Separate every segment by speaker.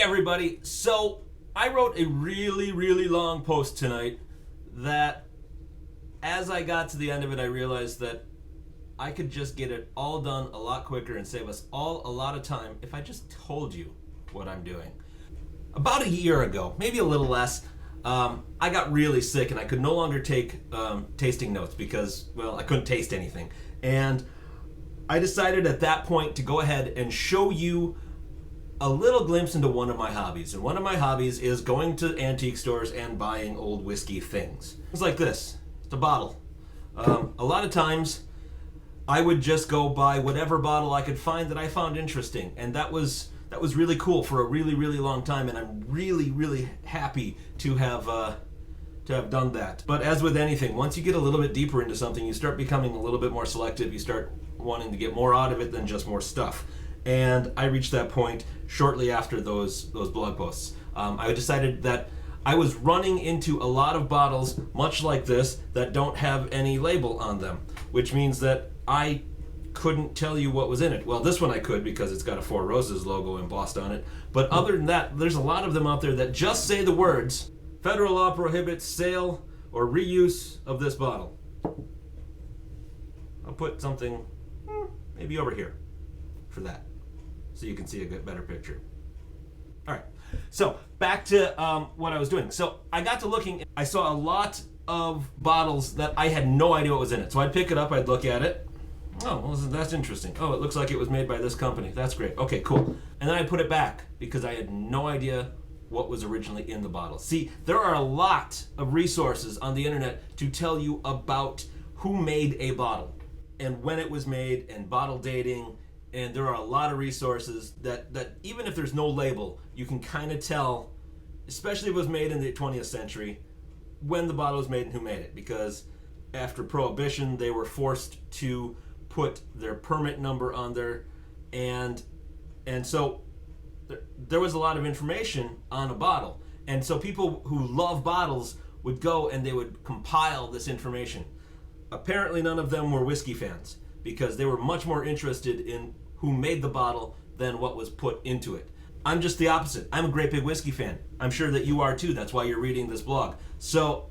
Speaker 1: everybody. So I wrote a really long post tonight that as I got to the end of it, I realized that I could just get it all done a lot quicker and save us all a lot of time if I just told you what I'm doing. About a year ago, maybe a little less, I got really sick and I could no longer take tasting notes because, well, I couldn't taste anything. And I decided at that point to go ahead and show you a little glimpse into one of my hobbies. And one of my hobbies is going to antique stores and buying old whiskey things. It's like this. It's a bottle. A lot of times I would just go buy whatever bottle I could find that I found interesting. And that was really cool for a really long time, and I'm really happy to have done that. But as with anything, once you get a little bit deeper into something, you start becoming a little bit more selective. You start wanting to get more out of it than just more stuff. And I reached that point shortly after those blog posts. I decided that I was running into a lot of bottles, much like this, that don't have any label on them, which means that I couldn't tell you what was in it. Well, this one I could because it's got a Four Roses logo embossed on it. But other than that, there's a lot of them out there that just say the words, "Federal law prohibits sale or reuse of this bottle." I'll put something maybe over here for that so you can see a good, better picture. All right, so back to what I was doing. So I got to looking, I saw a lot of bottles that I had no idea what was in it. So I'd pick it up, I'd look at it. Oh, well, that's interesting. Oh, it looks like it was made by this company. That's great. Okay, cool. And then I put it back because I had no idea what was originally in the bottle. See, there are a lot of resources on the internet to tell you about who made a bottle and when it was made and bottle dating. And there are a lot of resources that even if there's no label, you can kind of tell, especially if it was made in the 20th century, when the bottle was made and who made it. Because after Prohibition, they were forced to put their permit number on there, and so there was a lot of information on a bottle, and so people who love bottles would go and they would compile this information. Apparently none of them were whiskey fans because they were much more interested in who made the bottle than what was put into it. I'm just the opposite. I'm a great big whiskey fan. I'm sure that you are too. That's why you're reading this blog. So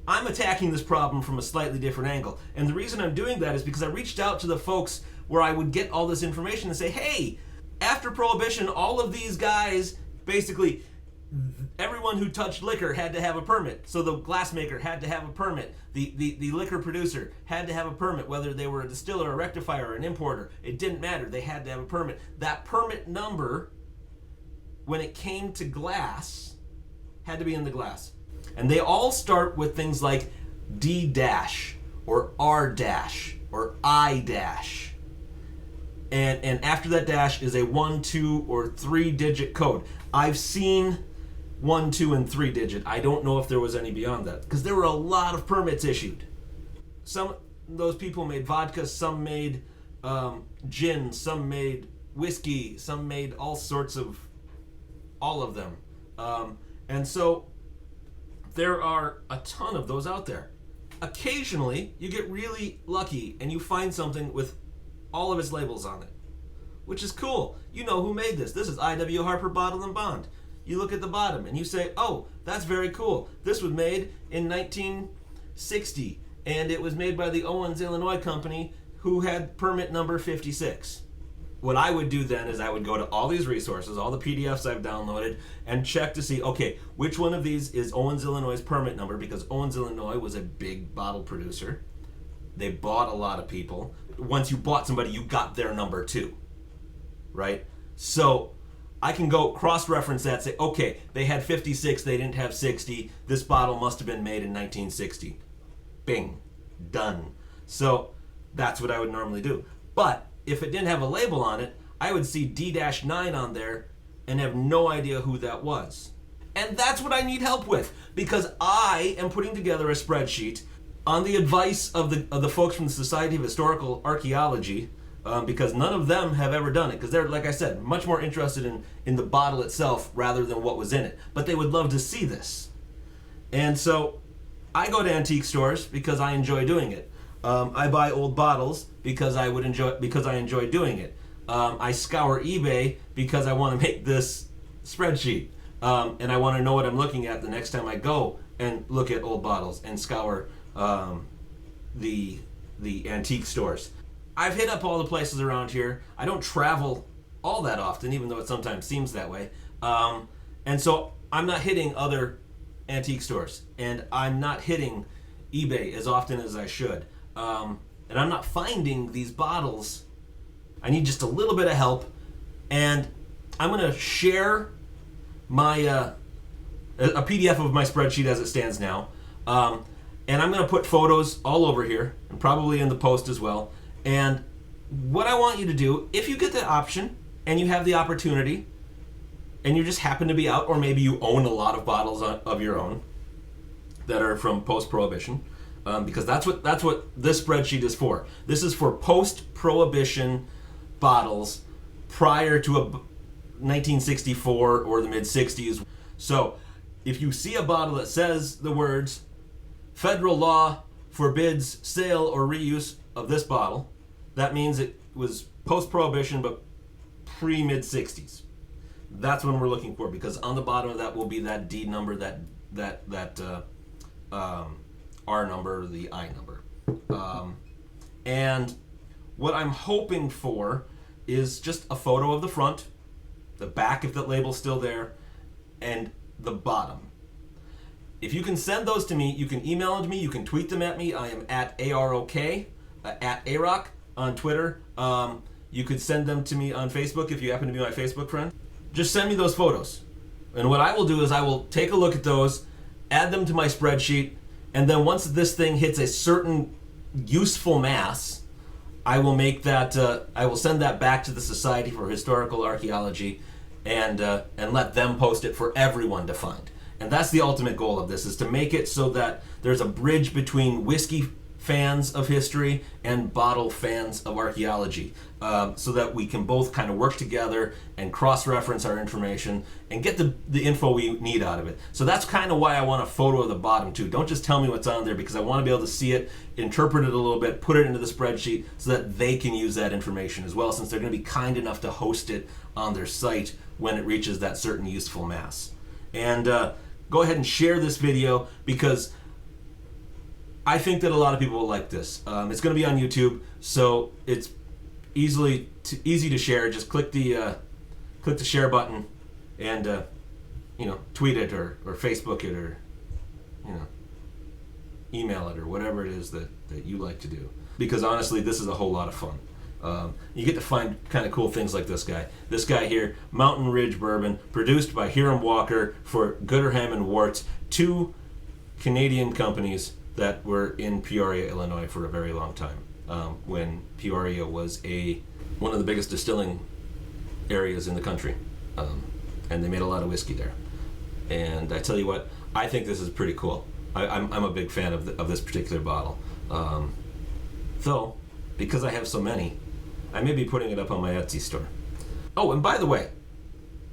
Speaker 1: I'm attacking this problem from a slightly different angle. And the reason I'm doing that is because I reached out to the folks where I would get all this information and say, hey, after Prohibition, all of these guys, basically, everyone who touched liquor had to have a permit. So the glassmaker had to have a permit. The liquor producer had to have a permit, whether they were a distiller, a rectifier, or an importer. It didn't matter. They had to have a permit. That permit number, when it came to glass, had to be in the glass. And they all start with things like D- or R- or I-. And after that dash is a 1, 2, or 3-digit code. I've seen 1, 2, and 3-digit. I don't know if there was any beyond that because there were a lot of permits issued. Some of those people made vodka, some made gin, some made whiskey, some made all of them. And so there are a ton of those out there. Occasionally, you get really lucky and you find something with all of its labels on it, which is cool. You know who made this. This is I.W. Harper Bottle and Bond. You look at the bottom and you say, oh, that's very cool. This was made in 1960, and it was made by the Owens, Illinois company, who had permit number 56. What I would do then is I would go to all these resources, all the PDFs I've downloaded, and check to see, okay, which one of these is Owens, Illinois' permit number, because Owens, Illinois was a big bottle producer. They bought a lot of people. Once you bought somebody, you got their number too, right? So I can go cross-reference that, say, okay, they had 56, they didn't have 60. This bottle must have been made in 1960. Bing, done. So that's what I would normally do. But if it didn't have a label on it, I would see D-9 on there and have no idea who that was. And that's what I need help with, because I am putting together a spreadsheet on the advice of the folks from the Society of Historical Archaeology, because none of them have ever done it, because they're, like I said, much more interested in the bottle itself rather than what was in it. But they would love to see this. And so I go to antique stores because I enjoy doing it. I buy old bottles because I enjoy doing it. I scour eBay because I want to make this spreadsheet, and I want to know what I'm looking at the next time I go and look at old bottles and scour the antique stores. I've hit up all the places around here. I don't travel all that often, even though it sometimes seems that way. And so I'm not hitting other antique stores, and I'm not hitting eBay as often as I should. And I'm not finding these bottles. I need just a little bit of help, and I'm going to share my a PDF of my spreadsheet as it stands now, and I'm going to put photos all over here, and probably in the post as well. And what I want you to do, if you get the option and you have the opportunity, and you just happen to be out, or maybe you own a lot of bottles of your own that are from post-Prohibition, because that's what this spreadsheet is for. This is for post-Prohibition bottles prior to 1964 or the mid-60s. So if you see a bottle that says the words, "Federal law forbids sale or reuse of this bottle," that means it was post-Prohibition but pre-mid-60s. That's when we're looking for, because on the bottom of that will be that D number, that R number, the I number. And what I'm hoping for is just a photo of the front, the back if the label's still there, and the bottom. If you can send those to me, you can email them to me, you can tweet them at me. I am at AROK, at AROK on Twitter. You could send them to me on Facebook if you happen to be my Facebook friend. Just send me those photos. And what I will do is I will take a look at those, add them to my spreadsheet, and then once this thing hits a certain useful mass, I will make that. I will send that back to the Society for Historical Archaeology, and let them post it for everyone to find. And that's the ultimate goal of this: is to make it so that there's a bridge between whiskey fans of history and bottle fans of archaeology, so that we can both kind of work together and cross-reference our information and get the info we need out of it. So that's kind of why I want a photo of the bottom too. Don't just tell me what's on there, because I want to be able to see it, interpret it a little bit, put it into the spreadsheet so that they can use that information as well, since they're going to be kind enough to host it on their site when it reaches that certain useful mass. And go ahead and share this video, because I think that a lot of people will like this. It's going to be on YouTube, so it's easy to share. Just click the share button, and tweet it or Facebook it, or email it, or whatever it is that you like to do. Because honestly, this is a whole lot of fun. You get to find kind of cool things like this guy. This guy here, Mountain Ridge Bourbon, produced by Hiram Walker for Gooderham and Wart, two Canadian companies that were in Peoria, Illinois for a very long time, when Peoria was one of the biggest distilling areas in the country, and they made a lot of whiskey there. And I tell you what, I think this is pretty cool. I'm a big fan of this particular bottle. Though, because I have so many, I may be putting it up on my Etsy store. Oh, and by the way,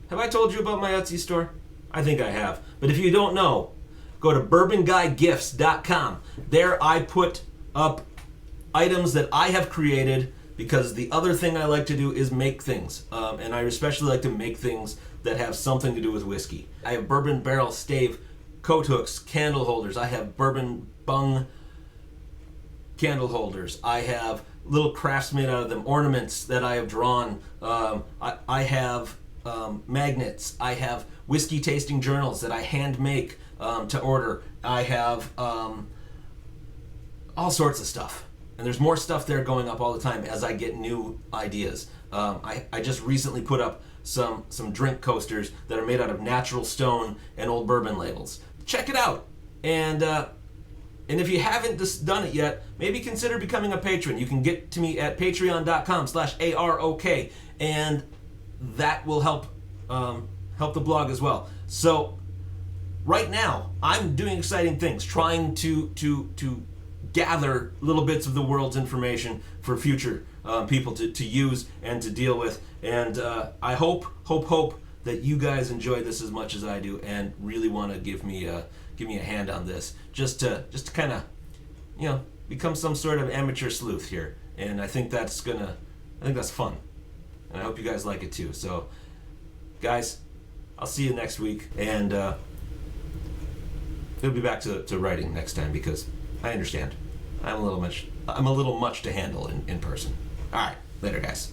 Speaker 1: have I told you about my Etsy store? I think I have. But if you don't know, go to bourbonguygifts.com. There I put up items that I have created, because the other thing I like to do is make things. And I especially like to make things that have something to do with whiskey. I have bourbon barrel stave coat hooks, candle holders. I have bourbon bung candle holders. I have little crafts made out of them, ornaments that I have drawn. I have magnets. I have whiskey tasting journals that I hand make to order. I have all sorts of stuff, and there's more stuff there going up all the time as I get new ideas. I just recently put up some drink coasters that are made out of natural stone and old bourbon labels. Check it out, and if you haven't done it yet, maybe consider becoming a patron. You can get to me at patreon.com/AROK, and that will help the blog as well. So right now, I'm doing exciting things, trying to gather little bits of the world's information for future people to use and to deal with. And I hope that you guys enjoy this as much as I do, and really want to give me a hand on this, just to kind of become some sort of amateur sleuth here. And I think that's fun, and I hope you guys like it too. So guys, I'll see you next week, and it'll be back to writing next time because I understand. I'm a little much to handle in person. All right, later, guys.